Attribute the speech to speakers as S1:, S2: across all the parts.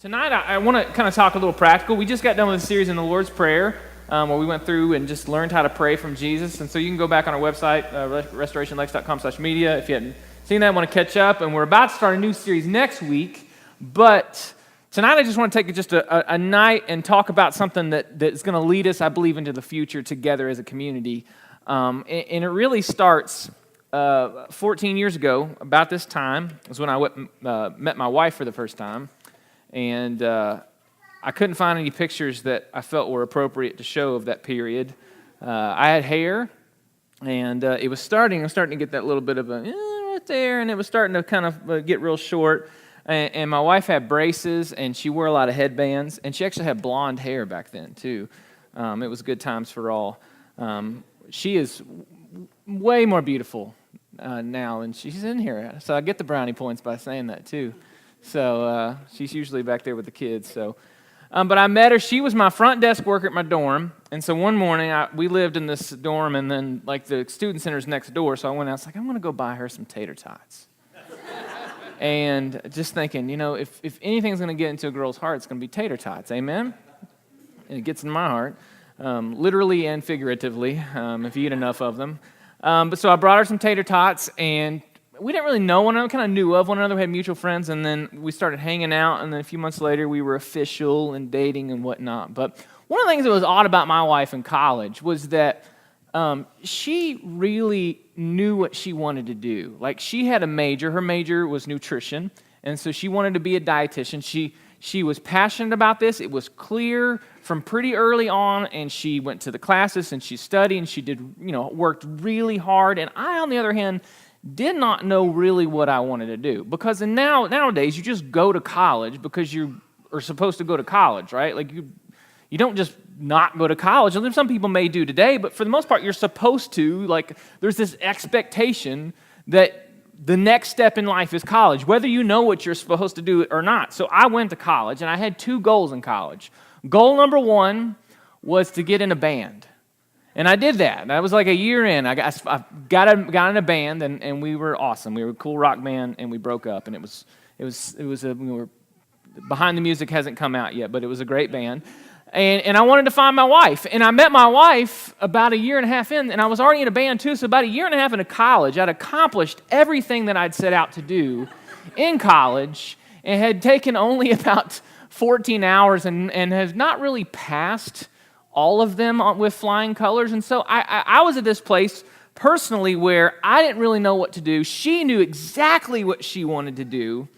S1: Tonight, I want to kind of talk a little practical. We just got done with a series in the Lord's Prayer where we went through and just learned how to pray from Jesus. And so you can go back on our website, restorationlex.com/media, if you hadn't seen that, want to catch up. And we're about to start a new series next week. But tonight, I just want to take just a night and talk about something that's going to lead us, I believe, into the future together as a community. And it really starts 14 years ago, about this time, was when I met my wife for the first time. And I couldn't find any pictures that I felt were appropriate to show of that period. I had hair, and it was starting to get that little bit of a right there, and it was starting to kind of get real short. And my wife had braces, and she wore a lot of headbands, and she actually had blonde hair back then, too. It was good times for all. She is way more beautiful now, and she's in here. So I get the brownie points by saying that, too. So she's usually back there with the kids. But I met her. She was my front desk worker at my dorm. And so one morning, we lived in this dorm, and then like the student center's next door. So I went out. I was like, I'm going to go buy her some tater tots. And just thinking, if anything's going to get into a girl's heart, it's going to be tater tots. Amen? And it gets in my heart, literally and figuratively, if you eat enough of them. But so I brought her some tater tots, and we didn't really know one another, kind of knew of one another, we had mutual friends, and then we started hanging out, and then a few months later, we were official and dating and whatnot. But one of the things that was odd about my wife in college was that she really knew what she wanted to do. Like, she had a major. Her major was nutrition, and so she wanted to be a dietitian. She was passionate about this. It was clear from pretty early on, and she went to the classes, and she studied, and she worked really hard. And I, on the other hand, did not know really what I wanted to do. Because nowadays, you just go to college because you are supposed to go to college, right? Like, you don't just not go to college. And some people may do today, but for the most part, you're supposed to. Like, there's this expectation that the next step in life is college, whether you know what you're supposed to do or not. So I went to college, and I had two goals in college. Goal number one was to get in a band. And I did that. That was like a year in. I got in a band, and we were awesome. We were a cool rock band, and we broke up. And we were Behind the Music hasn't come out yet, but it was a great band. And I wanted to find my wife. And I met my wife about a year and a half in, and I was already in a band too. So about a year and a half into college, I'd accomplished everything that I'd set out to do in college, and had taken only about 14 hours, and has not really passed all of them with flying colors. And so I was at this place personally where I didn't really know what to do. She knew exactly what she wanted to do.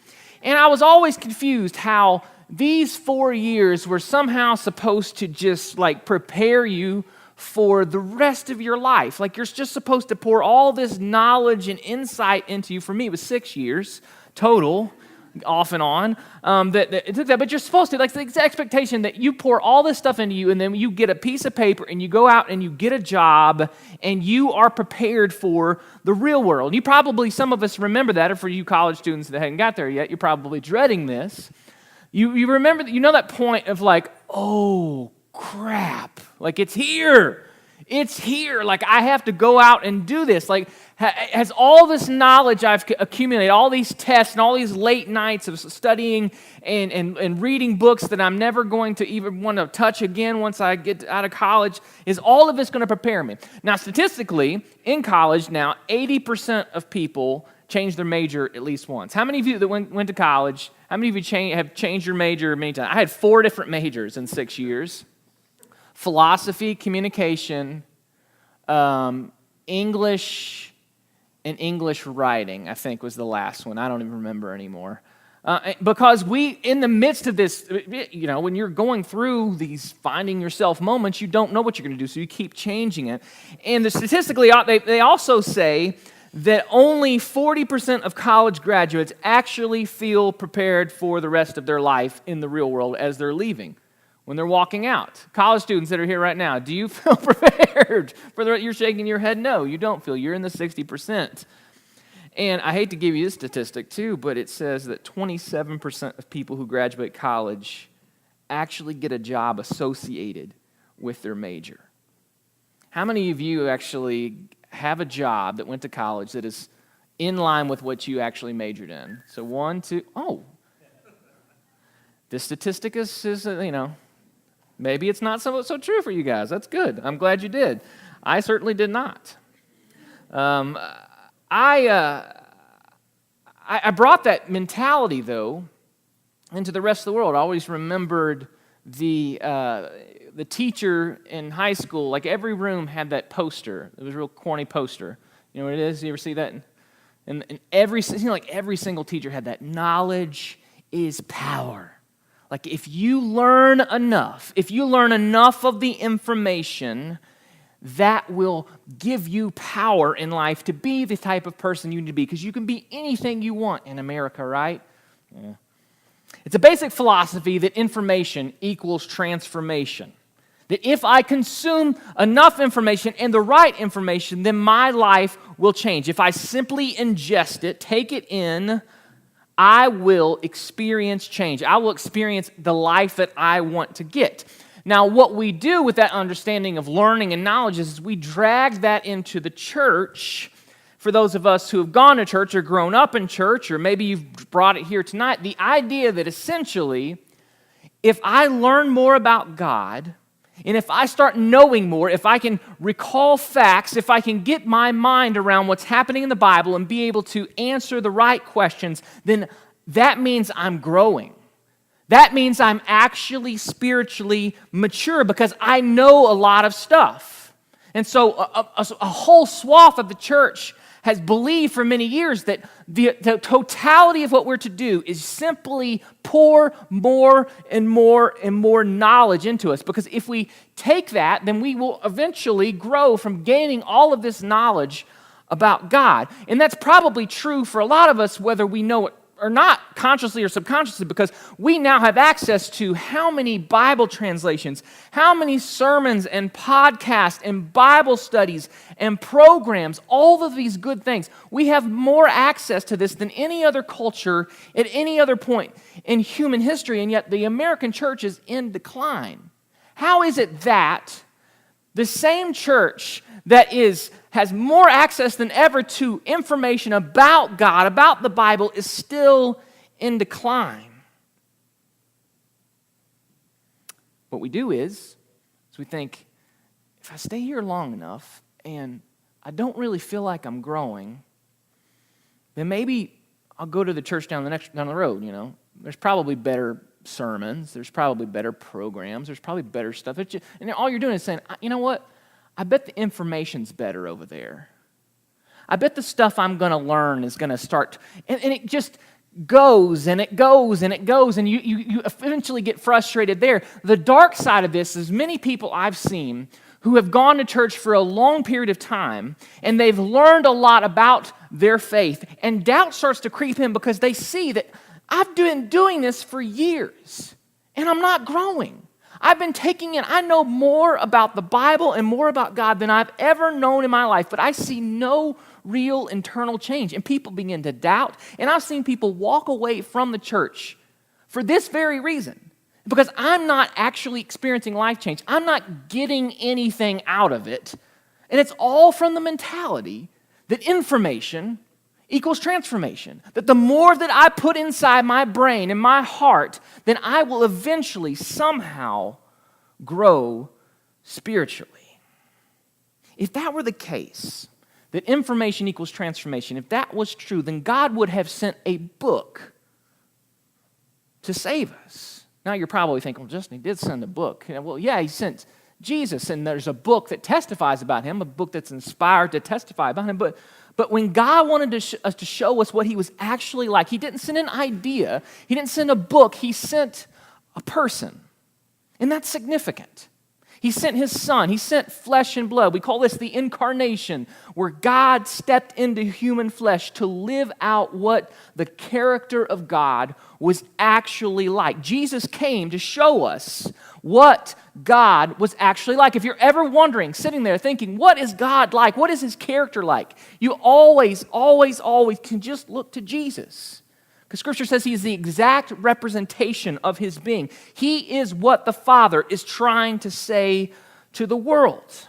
S1: And I was always confused how these 4 years were somehow supposed to just like prepare you for the rest of your life. Like, you're just supposed to pour all this knowledge and insight into you. For me, it was 6 years total, off and on, that it took that, but you're supposed to, like, the expectation that you pour all this stuff into you, and then you get a piece of paper, and you go out and you get a job, and you are prepared for the real world. You probably, some of us remember that, or for you college students that hadn't got there yet, you're probably dreading this. You remember, that point of like, oh, crap, like, it's here. It's here. Like, I have to go out and do this. Like, has all this knowledge I've accumulated, all these tests and all these late nights of studying and reading books that I'm never going to even want to touch again once I get out of college, is all of this going to prepare me? Now, statistically, in college now, 80% of people change their major at least once. How many of you that went to college, how many of you have changed your major many times? I had 4 different majors in 6 years. Philosophy, communication, English, and English writing, I think, was the last one. I don't even remember anymore. Because in the midst of this, when you're going through these finding yourself moments, you don't know what you're going to do, so you keep changing it. And statistically, they also say that only 40% of college graduates actually feel prepared for the rest of their life in the real world as they're leaving, when they're walking out. College students that are here right now, do you feel prepared you're shaking your head? No, you don't feel. You're in the 60%. And I hate to give you this statistic too, but it says that 27% of people who graduate college actually get a job associated with their major. How many of you actually have a job that went to college that is in line with what you actually majored in? So 1, 2, This statistic is maybe it's not so true for you guys. That's good. I'm glad you did. I certainly did not. I brought that mentality, though, into the rest of the world. I always remembered the teacher in high school. Like, every room had that poster. It was a real corny poster. You know what it is? You ever see that? And every single teacher had that. Knowledge is power. Like, if you learn enough of the information, that will give you power in life to be the type of person you need to be, because you can be anything you want in America, right? Yeah. It's a basic philosophy that information equals transformation. That if I consume enough information and the right information, then my life will change. If I simply ingest it, take it in, I will experience change. I will experience the life that I want to get. Now, what we do with that understanding of learning and knowledge is we drag that into the church. For those of us who have gone to church or grown up in church, or maybe you've brought it here tonight, the idea that essentially, if I learn more about God, and if I start knowing more, if I can recall facts, if I can get my mind around what's happening in the Bible and be able to answer the right questions, then that means I'm growing. That means I'm actually spiritually mature because I know a lot of stuff. And so a whole swath of the church has believed for many years that the totality of what we're to do is simply pour more and more and more knowledge into us. Because if we take that, then we will eventually grow from gaining all of this knowledge about God. And that's probably true for a lot of us, whether we know it or not, consciously or subconsciously, because we now have access to how many Bible translations, how many sermons and podcasts and Bible studies and programs, all of these good things. We have more access to this than any other culture at any other point in human history, and yet the American church is in decline. How is it that the same church that has more access than ever to information about God, about the Bible, is still in decline? What we do is we think, if I stay here long enough and I don't really feel like I'm growing, then maybe I'll go to the church down the road, There's probably better sermons, there's probably better programs, there's probably better stuff. And all you're doing is saying, you know what? I bet the information's better over there. I bet the stuff I'm going to learn is going to start, and it just goes and it goes and it goes, and you eventually get frustrated there. The dark side of this is many people I've seen who have gone to church for a long period of time, and they've learned a lot about their faith, and doubt starts to creep in because they see that I've been doing this for years, and I'm not growing. I've been taking in, I know more about the Bible and more about God than I've ever known in my life, but I see no real internal change. And people begin to doubt. And I've seen people walk away from the church for this very reason. Because I'm not actually experiencing life change. I'm not getting anything out of it. And it's all from the mentality that information equals transformation. That the more that I put inside my brain and my heart, then I will eventually somehow grow spiritually. If that were the case, that information equals transformation, if that was true, then God would have sent a book to save us. Now you're probably thinking, well, Justin, he did send a book. Well, yeah, he sent Jesus, and there's a book that testifies about him, a book that's inspired to testify about him, But when God wanted us to show us what he was actually like, he didn't send an idea, he didn't send a book, he sent a person. And that's significant. He sent his son, he sent flesh and blood. We call this the incarnation, where God stepped into human flesh to live out what the character of God was actually like. Jesus came to show us what God was actually like. If you're ever wondering, sitting there thinking, what is God like? What is his character like? You always can just look to Jesus. Because Scripture says he is the exact representation of his being. He is what the Father is trying to say to the world.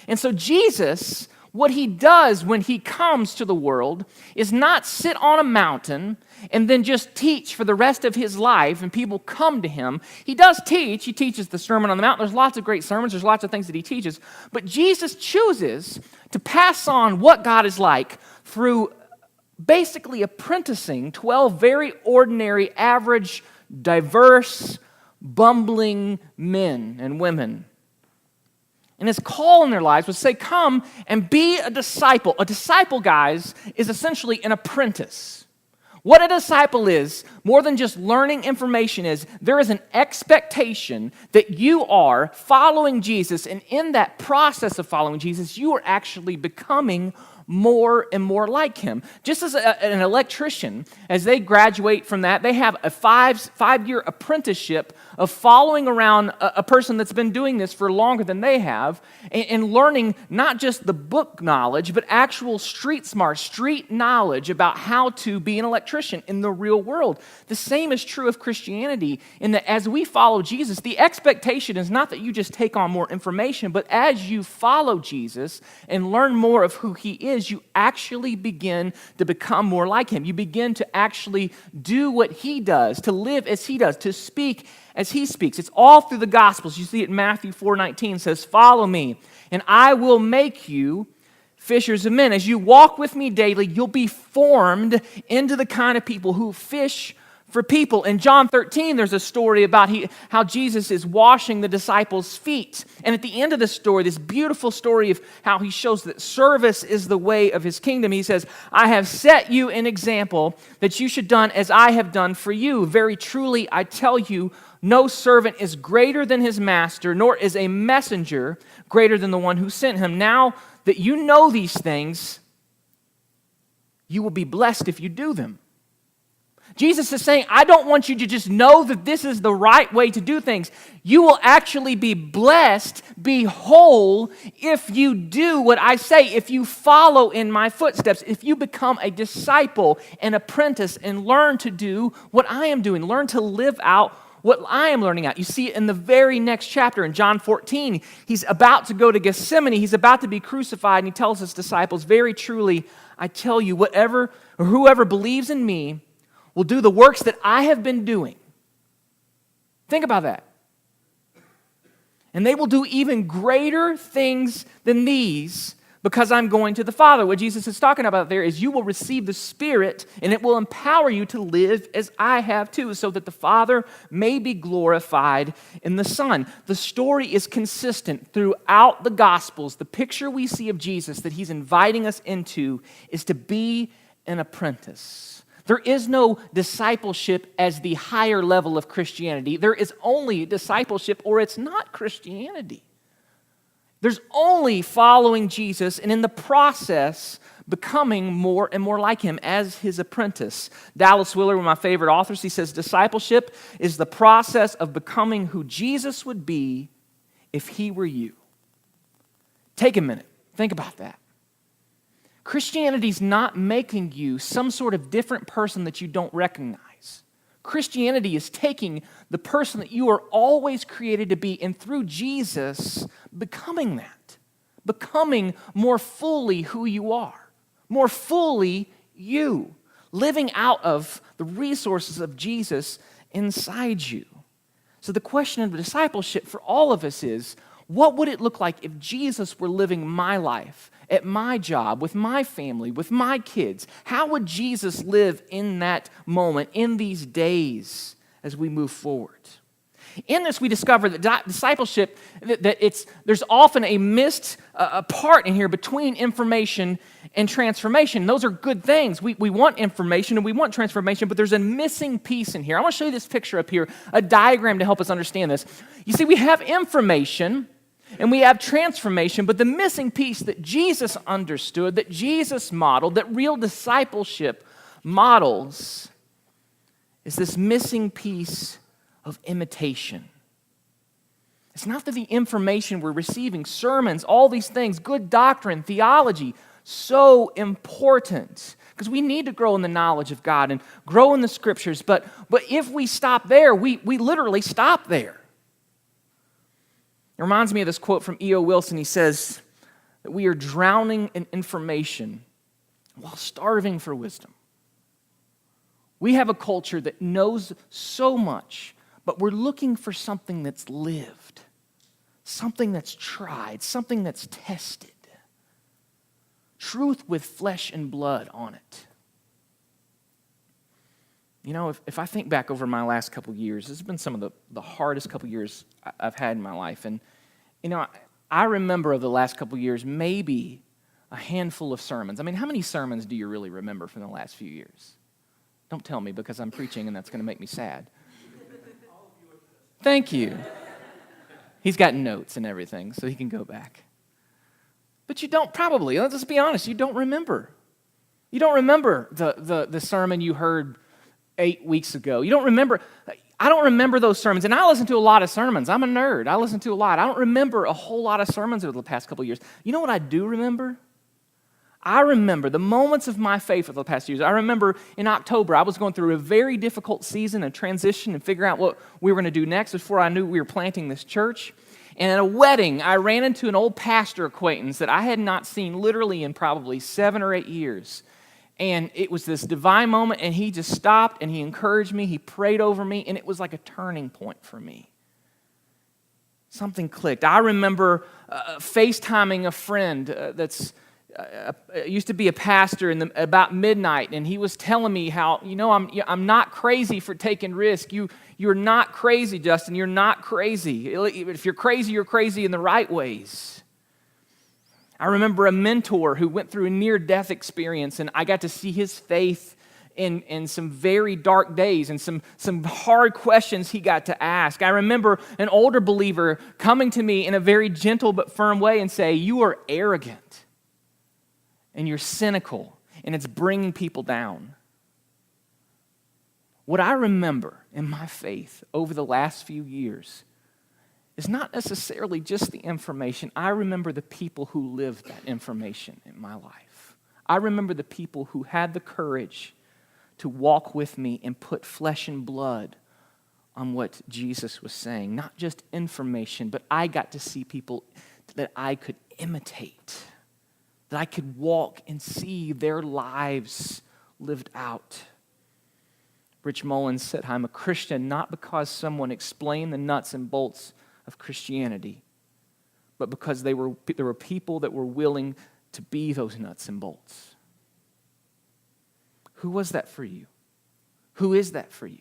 S1: And so Jesus What he does when he comes to the world is not sit on a mountain and then just teach for the rest of his life and people come to him. He does teach. He teaches the Sermon on the Mount. There's lots of great sermons. There's lots of things that he teaches. But Jesus chooses to pass on what God is like through basically apprenticing 12 very ordinary, average, diverse, bumbling men and women. And his call in their lives was to say, come and be a disciple. A disciple, guys, is essentially an apprentice. What a disciple is, more than just learning information, is there is an expectation that you are following Jesus, and in that process of following Jesus, you are actually becoming more and more like him. Just as an electrician, as they graduate from that, they have a five-year apprenticeship of following around a person that's been doing this for longer than they have, and learning not just the book knowledge, but actual street knowledge about how to be an electrician in the real world. The same is true of Christianity, in that as we follow Jesus, the expectation is not that you just take on more information, but as you follow Jesus and learn more of who he is, you actually begin to become more like him. You begin to actually do what he does, to live as he does, to speak as he speaks. It's all through the Gospels. You see it in Matthew 4:19 says, "Follow me, and I will make you fishers of men." As you walk with me daily, you'll be formed into the kind of people who fish for people. In John 13, there's a story about how Jesus is washing the disciples' feet. And at the end of the story, this beautiful story of how he shows that service is the way of his kingdom, he says, "I have set you an example that you should done as I have done for you. Very truly, I tell you, no servant is greater than his master, nor is a messenger greater than the one who sent him. Now that you know these things, you will be blessed if you do them." Jesus is saying, I don't want you to just know that this is the right way to do things. You will actually be blessed, be whole, if you do what I say, if you follow in my footsteps, if you become a disciple, an apprentice, and learn to do what I am doing, learn to live out what I am learning out. You see it in the very next chapter, in John 14. He's about to go to Gethsemane. He's about to be crucified, and he tells his disciples, "Very truly, I tell you, whoever believes in me will do the works that I have been doing." Think about that. "And they will do even greater things than these, because I'm going to the Father." What Jesus is talking about there is you will receive the Spirit, and it will empower you to live as I have too, so that the Father may be glorified in the Son. The story is consistent throughout the Gospels. The picture we see of Jesus that he's inviting us into is to be an apprentice. There is no discipleship as the higher level of Christianity. There is only discipleship, or it's not Christianity. There's only following Jesus, and in the process, becoming more and more like him as his apprentice. Dallas Willard, one of my favorite authors, he says, "Discipleship is the process of becoming who Jesus would be if he were you." Take a minute. Think about that. Christianity's not making you some sort of different person that you don't recognize. Christianity is taking the person that you are always created to be, and through Jesus, becoming that. Becoming more fully who you are. More fully you. Living out of the resources of Jesus inside you. So the question of discipleship for all of us is, what would it look like if Jesus were living my life, at my job, with my family, with my kids? How would Jesus live in that moment, in these days, as we move forward? In this, we discover that discipleship, there's often a missed part in here between information and transformation. Those are good things. We want information and we want transformation, but there's a missing piece in here. I want to show you this picture up here, a diagram to help us understand this. You see, we have information and we have transformation, but the missing piece that Jesus understood, that Jesus modeled, that real discipleship models, is this missing piece of imitation. It's not that the information we're receiving, sermons, all these things, good doctrine, theology, so important, because we need to grow in the knowledge of God and grow in the Scriptures, but if we stop there, we literally stop there. It reminds me of this quote from E.O. Wilson. He says,
S2: that we are drowning in information while starving for wisdom. We have a culture that knows so much, but we're looking for something that's lived, something that's tried, something that's tested. Truth with flesh and blood on it. You know, if I think back over my last couple of years, this has been some of the hardest couple of years I've had in my life. And, you know, I remember of the last couple of years maybe a handful of sermons. I mean, how many sermons do you really remember from the last few years? Don't tell me, because I'm preaching and that's going to make me sad. Thank you. He's got notes and everything, so he can go back. But you don't probably, let's be honest, you don't remember. You don't remember the sermon you heard 8 weeks ago. You don't remember. I don't remember those sermons. And I listen to a lot of sermons. I'm a nerd. I listen to a lot. I don't remember a whole lot of sermons over the past couple of years. You know what I do remember? I remember the moments of my faith over the past years. I remember in October, I was going through a very difficult season of transition and figuring out what we were going to do next before I knew we were planting this church. And at a wedding, I ran into an old pastor acquaintance that I had not seen literally in probably 7 or 8 years. And it was this divine moment, and he just stopped, and he encouraged me, he prayed over me, and it was like a turning point for me. Something clicked. I remember FaceTiming a friend that's used to be a pastor about midnight, and he was telling me how, you know, I'm not crazy for taking risk. You're not crazy, Justin. You're not crazy. If you're crazy in the right ways. I remember a mentor who went through a near-death experience, and I got to see his faith in some very dark days and some hard questions he got to ask. I remember an older believer coming to me in a very gentle but firm way and say, "You are arrogant, and you're cynical, and it's bringing people down." What I remember in my faith over the last few years is not necessarily just the information. I remember the people who lived that information in my life. I remember the people who had the courage to walk with me and put flesh and blood on what Jesus was saying. Not just information, but I got to see people that I could imitate, that I could walk and see their lives lived out. Rich Mullins said, "I'm a Christian not because someone explained the nuts and bolts of Christianity, but because there were people that were willing to be those nuts and bolts." Who was that for you? Who is that for you?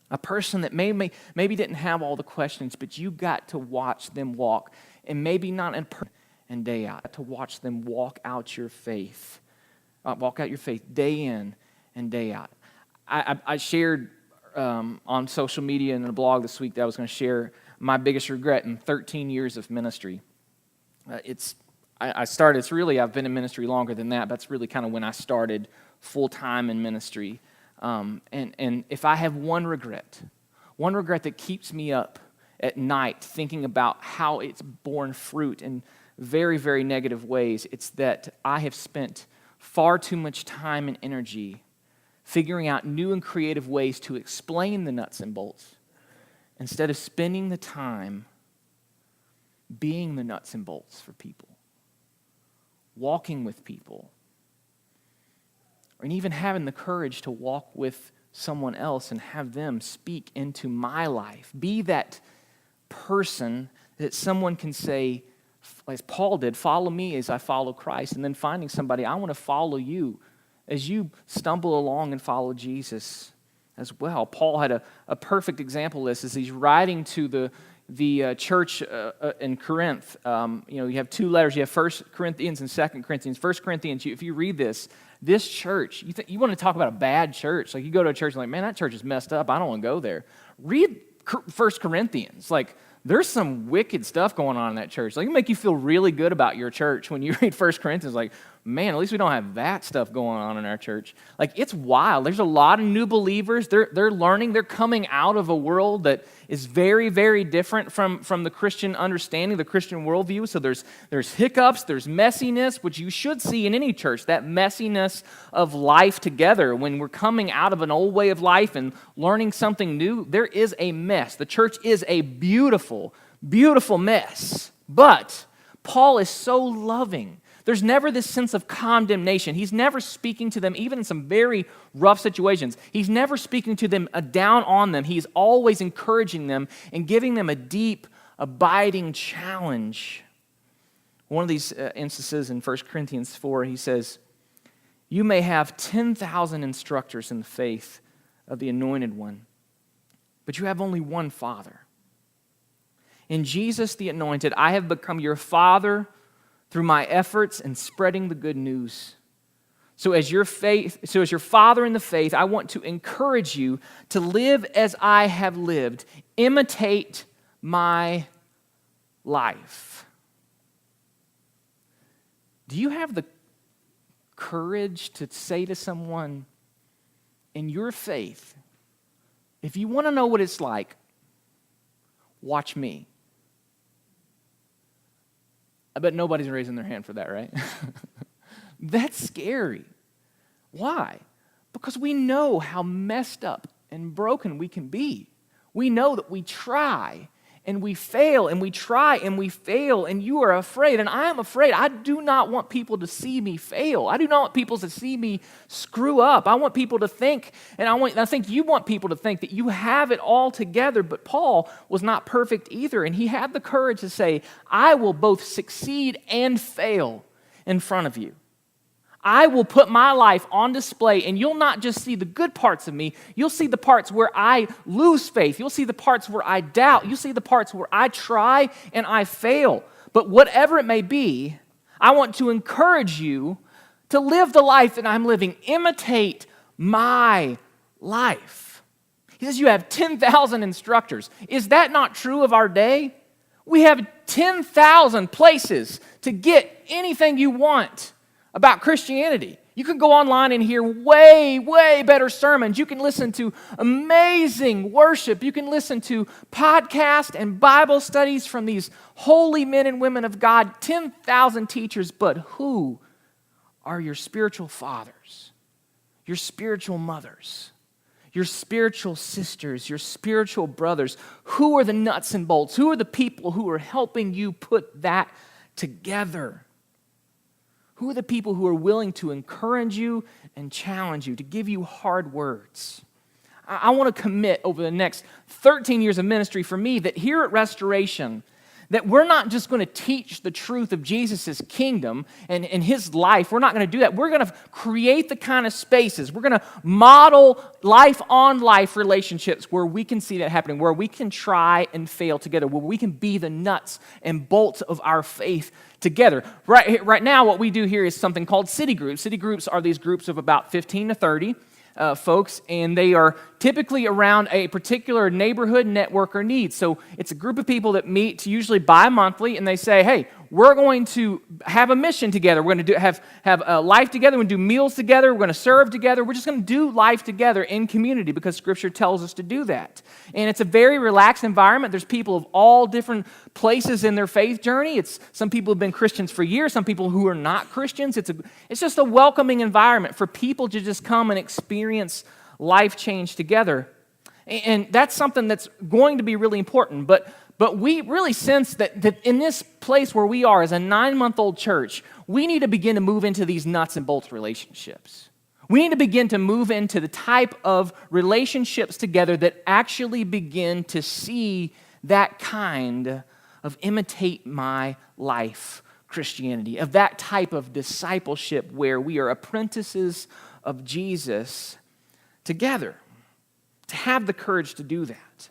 S2: A person that maybe didn't have all the questions, but you got to watch them walk, and maybe not in person and day out, to watch them walk out your faith day in and day out. I shared on social media and in a blog this week that I was going to share my biggest regret in 13 years of ministry. I've been in ministry longer than that, but that's really kind of when I started full-time in ministry. And if I have one regret that keeps me up at night thinking about how it's borne fruit in very, very negative ways, it's that I have spent far too much time and energy figuring out new and creative ways to explain the nuts and bolts, instead of spending the time being the nuts and bolts for people, walking with people, and even having the courage to walk with someone else and have them speak into my life. Be that person that someone can say, as Paul did, "Follow me as I follow Christ," and then finding somebody, "I want to follow you as you stumble along and follow Jesus as well." Paul had a perfect example of this as he's writing to the church in Corinth. You have two letters. You have 1 Corinthians and 2 Corinthians. 1 Corinthians, if you read this church, you want to talk about a bad church. Like, you go to a church and like, man, that church is messed up. I don't want to go there. Read 1 Corinthians. Like, there's some wicked stuff going on in that church. Like, it make you feel really good about your church when you read 1 Corinthians. Like, man, at least we don't have that stuff going on in our church. Like, it's wild. There's a lot of new believers. They're learning. They're coming out of a world that is very, very different from the Christian understanding, the Christian worldview. So there's hiccups, there's messiness, which you should see in any church, that messiness of life together. When we're coming out of an old way of life and learning something new, there is a mess. The church is a beautiful, beautiful mess. But Paul is so loving. There's never this sense of condemnation. He's never speaking to them, even in some very rough situations. He's never speaking to them down on them. He's always encouraging them and giving them a deep, abiding challenge. One of these instances in 1 Corinthians 4, he says, "You may have 10,000 instructors in the faith of the Anointed One, but you have only one Father. In Jesus the Anointed, I have become your Father through my efforts in spreading the good news. So as your father in the faith, I want to encourage you to live as I have lived. Imitate my life." Do you have the courage to say to someone, in your faith, if you want to know what it's like, watch me? I bet nobody's raising their hand for that, right? That's scary. Why? Because we know how messed up and broken we can be. We know that we try and we fail and we try and we fail, and you are afraid, and I am afraid. I do not want people to see me fail. I do not want people to see me screw up. I want people to think, and I think you want people to think that you have it all together, but Paul was not perfect either, and he had the courage to say, I will both succeed and fail in front of you. I will put my life on display, and you'll not just see the good parts of me, you'll see the parts where I lose faith. You'll see the parts where I doubt. You'll see the parts where I try and I fail. But whatever it may be, I want to encourage you to live the life that I'm living. Imitate my life. He says you have 10,000 instructors. Is that not true of our day? We have 10,000 places to get anything you want about Christianity. You can go online and hear way, way better sermons. You can listen to amazing worship. You can listen to podcasts and Bible studies from these holy men and women of God, 10,000 teachers. But who are your spiritual fathers, your spiritual mothers, your spiritual sisters, your spiritual brothers? Who are the nuts and bolts? Who are the people who are helping you put that together? Who are the people who are willing to encourage you and challenge you, to give you hard words? I want to commit over the next 13 years of ministry for me that here at Restoration, that we're not just going to teach the truth of Jesus' kingdom and his life. We're not going to do that. We're going to create the kind of spaces. We're going to model life-on-life relationships where we can see that happening, where we can try and fail together, where we can be the nuts and bolts of our faith together. Right now, what we do here is something called city groups. City groups are these groups of about 15 to 30 folks, and they are typically around a particular neighborhood, network, or need. So it's a group of people that meet usually bi-monthly, and they say, hey, we're going to have a mission together. We're going to have a life together. We're going to do meals together. We're going to serve together. We're just going to do life together in community because Scripture tells us to do that. And it's a very relaxed environment. There's people of all different places in their faith journey. It's some people who have been Christians for years, some people who are not Christians. It's just a welcoming environment for people to just come and experience life change together. And that's something that's going to be really important. But we really sense that in this place where we are as a 9-month-old church, we need to begin to move into these nuts and bolts relationships. We need to begin to move into the type of relationships together that actually begin to see that kind of imitate my life Christianity, of that type of discipleship where we are apprentices of Jesus together, to have the courage to do that.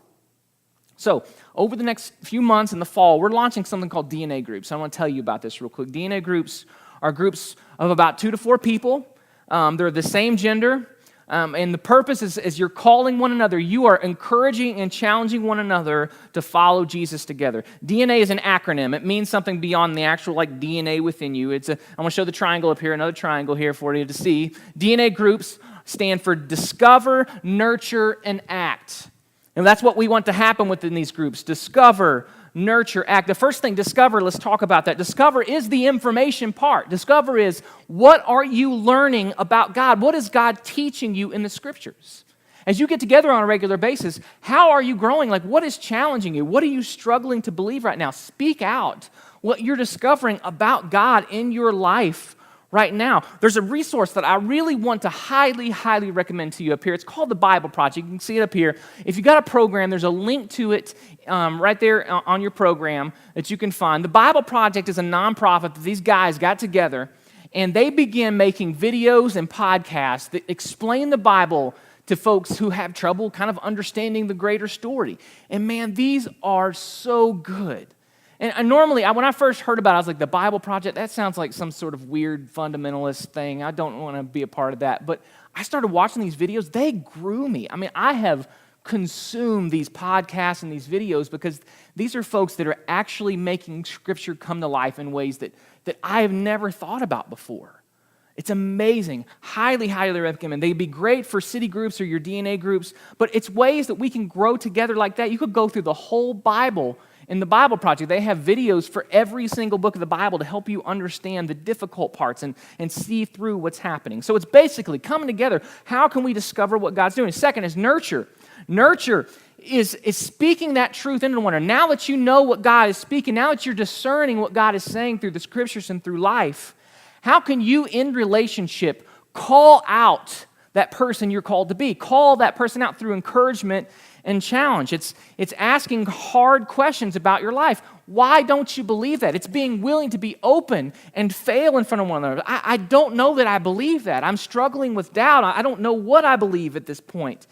S2: So, over the next few months in the fall, we're launching something called DNA groups. I want to tell you about this real quick. DNA groups are groups of about 2 to 4 people. They're the same gender. And the purpose is, as you're calling one another, you are encouraging and challenging one another to follow Jesus together. DNA is an acronym. It means something beyond the actual DNA within you. I'm going to show the triangle up here, another triangle here for you to see. DNA groups stand for discover, nurture, and act. And that's what we want to happen within these groups. Discover, nurture, act. The first thing, discover, let's talk about that. Discover is the information part. Discover is, what are you learning about God? What is God teaching you in the Scriptures? As you get together on a regular basis, how are you growing? Like, what is challenging you? What are you struggling to believe right now? Speak out what you're discovering about God in your life right now. There's a resource that I really want to highly, highly recommend to you up here. It's called the Bible Project. You can see it up here. If you got a program, there's a link to it right there on your program that you can find. The Bible Project is a nonprofit that these guys got together, and they began making videos and podcasts that explain the Bible to folks who have trouble kind of understanding the greater story. And man, these are so good. And normally, when I first heard about it, I was like, the Bible Project, that sounds like some sort of weird fundamentalist thing. I don't want to be a part of that. But I started watching these videos. They grew me. I mean, I have consumed these podcasts and these videos because these are folks that are actually making Scripture come to life in ways that I have never thought about before. It's amazing. Highly, highly recommend. They'd be great for city groups or your DNA groups, but it's ways that we can grow together like that. You could go through the whole Bible in the Bible Project. They have videos for every single book of the Bible to help you understand the difficult parts and see through what's happening. So it's basically coming together. How can we discover what God's doing? Second is nurture. Nurture is speaking that truth into one another. Now that you know what God is speaking, now that you're discerning what God is saying through the Scriptures and through life, how can you, in relationship, call out that person you're called to be? Call that person out through encouragement and challenge. It's asking hard questions about your life. Why don't you believe that? It's being willing to be open and fail in front of one another. I don't know that I believe that. I'm struggling with doubt. I don't know what I believe at this point.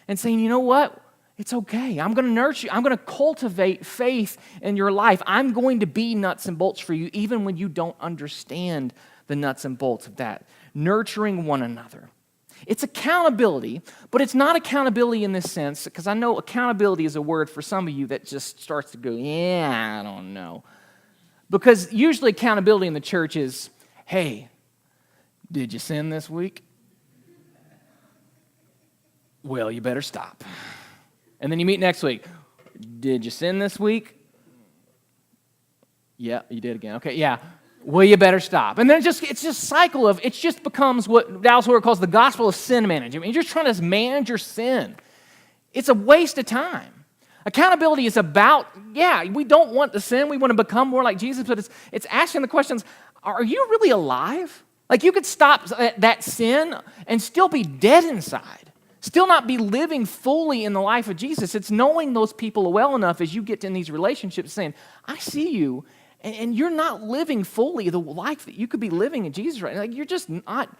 S2: And saying, you know what? It's okay. I'm going to nurture you. I'm going to cultivate faith in your life. I'm going to be nuts and bolts for you, even when you don't understand the nuts and bolts of that. Nurturing one another. It's accountability, but it's not accountability in this sense, because I know accountability is a word for some of you that just starts to go, yeah, I don't know. Because usually accountability in the church is, hey, did you sin this week? Well, you better stop. And then you meet next week. Did you sin this week? Yeah, you did again. Okay, yeah. Well, you better stop. And then it's just a cycle of, it just becomes what Dallas Willard calls the gospel of sin management. You're just trying to manage your sin. It's a waste of time. Accountability is about, yeah, we don't want to sin. We want to become more like Jesus, but it's asking the questions, are you really alive? Like, you could stop that sin and still be dead inside, still not be living fully in the life of Jesus. It's knowing those people well enough as you get in these relationships saying, I see you, and you're not living fully the life that you could be living in Jesus right now. Like, you're just not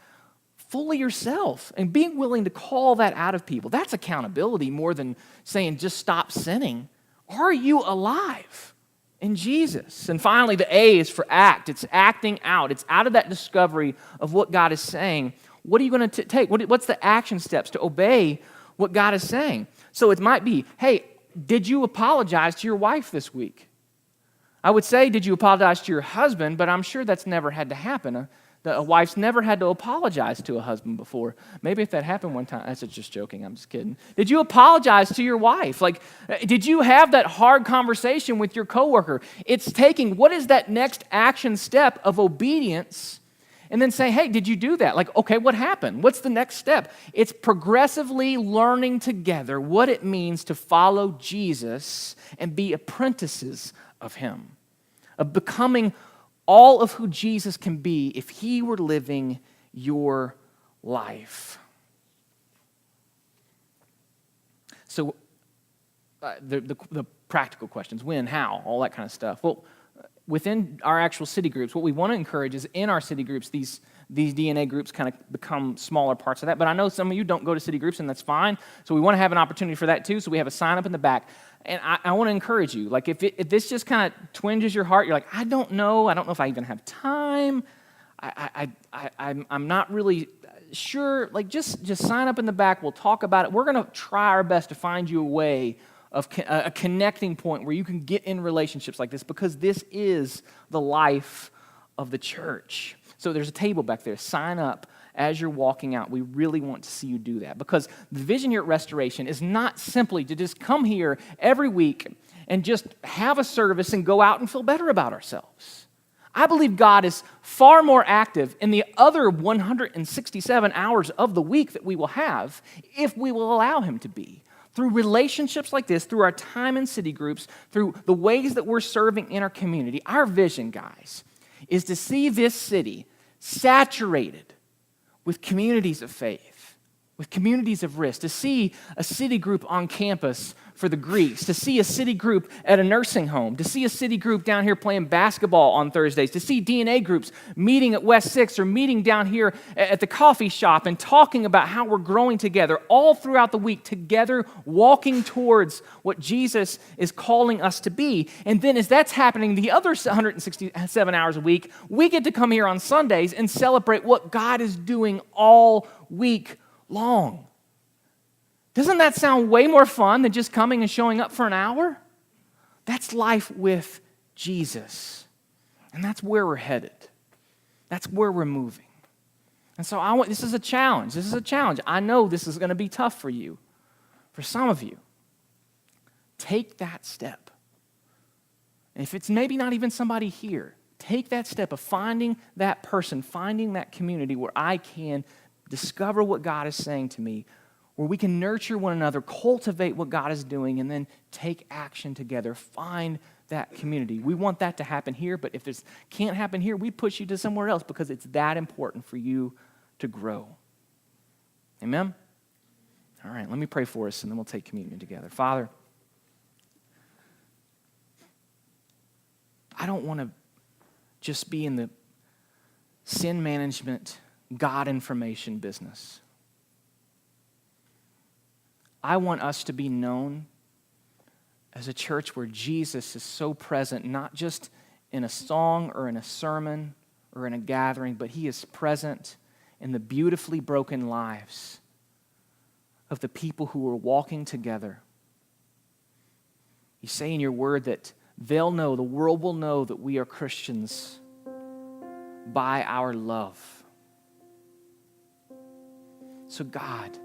S2: fully yourself. And being willing to call that out of people, that's accountability more than saying just stop sinning. Are you alive in Jesus? And finally, the A is for act. It's acting out. It's out of that discovery of what God is saying. What are you going to take? What's the action steps to obey what God is saying? So it might be, hey, did you apologize to your wife this week? I would say, did you apologize to your husband? But I'm sure that's never had to happen. A wife's never had to apologize to a husband before. Maybe if that happened one time, that's just joking, I'm just kidding. Did you apologize to your wife? Like, did you have that hard conversation with your coworker? It's taking, what is that next action step of obedience? And then say, hey, did you do that? Like, okay, what happened? What's the next step? It's progressively learning together what it means to follow Jesus and be apprentices of him, of becoming all of who Jesus can be if he were living your life. So the practical questions, when, how, all that kind of stuff. Well, within our actual city groups, what we want to encourage is in our city groups, these DNA groups kind of become smaller parts of that. But I know some of you don't go to city groups, and that's fine. So we want to have an opportunity for that too. So we have a sign up in the back. And I want to encourage you, like if this just kind of twinges your heart, you're like, I don't know if I even have time. I'm not really sure. Like just sign up in the back. We'll talk about it. We're going to try our best to find you a way of a connecting point where you can get in relationships like this, because this is the life of the church. So there's a table back there. Sign up as you're walking out. We really want to see you do that, because the vision here at Restoration is not simply to just come here every week and just have a service and go out and feel better about ourselves. I believe God is far more active in the other 167 hours of the week that we will have if we will allow him to be. Through relationships like this, through our time in city groups, through the ways that we're serving in our community, our vision, guys, is to see this city saturated with communities of faith, with communities of risk, to see a city group on campus for the Greeks, to see a city group at a nursing home, to see a city group down here playing basketball on Thursdays, to see DNA groups meeting at West 6 or meeting down here at the coffee shop and talking about how we're growing together all throughout the week, together walking towards what Jesus is calling us to be. And then as that's happening the other 167 hours a week, we get to come here on Sundays and celebrate what God is doing all week long. Doesn't that sound way more fun than just coming and showing up for an hour? That's life with Jesus. And that's where we're headed. That's where we're moving. And so this is a challenge. This is a challenge. I know this is going to be tough for you. For some of you, take that step. And if it's maybe not even somebody here, take that step of finding that person, finding that community where I can discover what God is saying to me, where we can nurture one another, cultivate what God is doing, and then take action together. Find that community. We want that to happen here, but if this can't happen here, we push you to somewhere else because it's that important for you to grow. Amen? All right, let me pray for us, and then we'll take communion together. Father, I don't want to just be in the sin management, God information business. I want us to be known as a church where Jesus is so present, not just in a song or in a sermon or in a gathering, but he is present in the beautifully broken lives of the people who are walking together. You say in your word that they'll know, the world will know that we are Christians by our love. So God,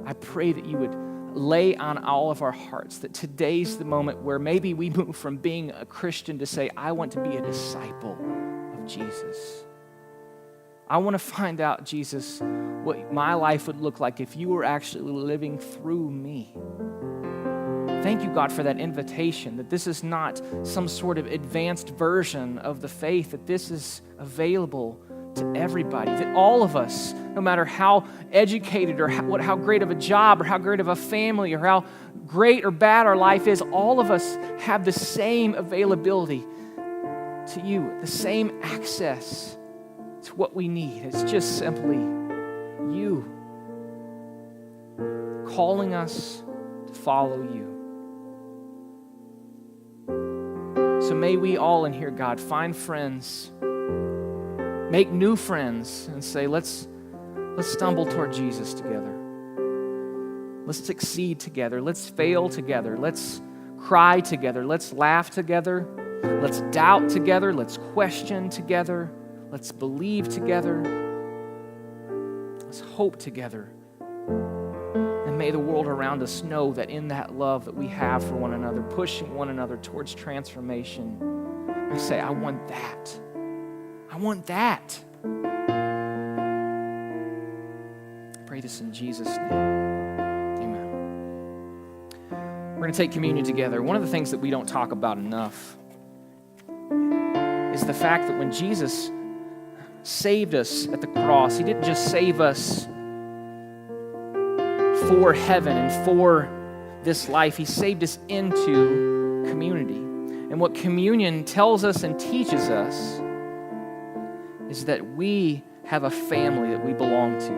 S2: I pray that you would lay on all of our hearts that today's the moment where maybe we move from being a Christian to say, I want to be a disciple of Jesus. I want to find out, Jesus, what my life would look like if you were actually living through me. Thank you, God, for that invitation, that this is not some sort of advanced version of the faith, that this is available to everybody, that all of us, no matter how educated or how great of a job or how great of a family or how great or bad our life is, all of us have the same availability to you, the same access to what we need. It's just simply you calling us to follow you. So may we all in here, God, find friends, make new friends, and say, let's stumble toward Jesus together. Let's succeed together. Let's fail together. Let's cry together. Let's laugh together. Let's doubt together. Let's question together. Let's believe together. Let's hope together. And may the world around us know that in that love that we have for one another, pushing one another towards transformation, we say, I want that. I want that. I pray this in Jesus' name. Amen. We're going to take communion together. One of the things that we don't talk about enough is the fact that when Jesus saved us at the cross, he didn't just save us for heaven and for this life. He saved us into community. And what communion tells us and teaches us is that we have a family that we belong to.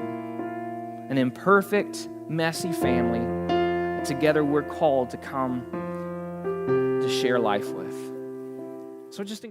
S2: An imperfect, messy family that together we're called to come to share life with. So just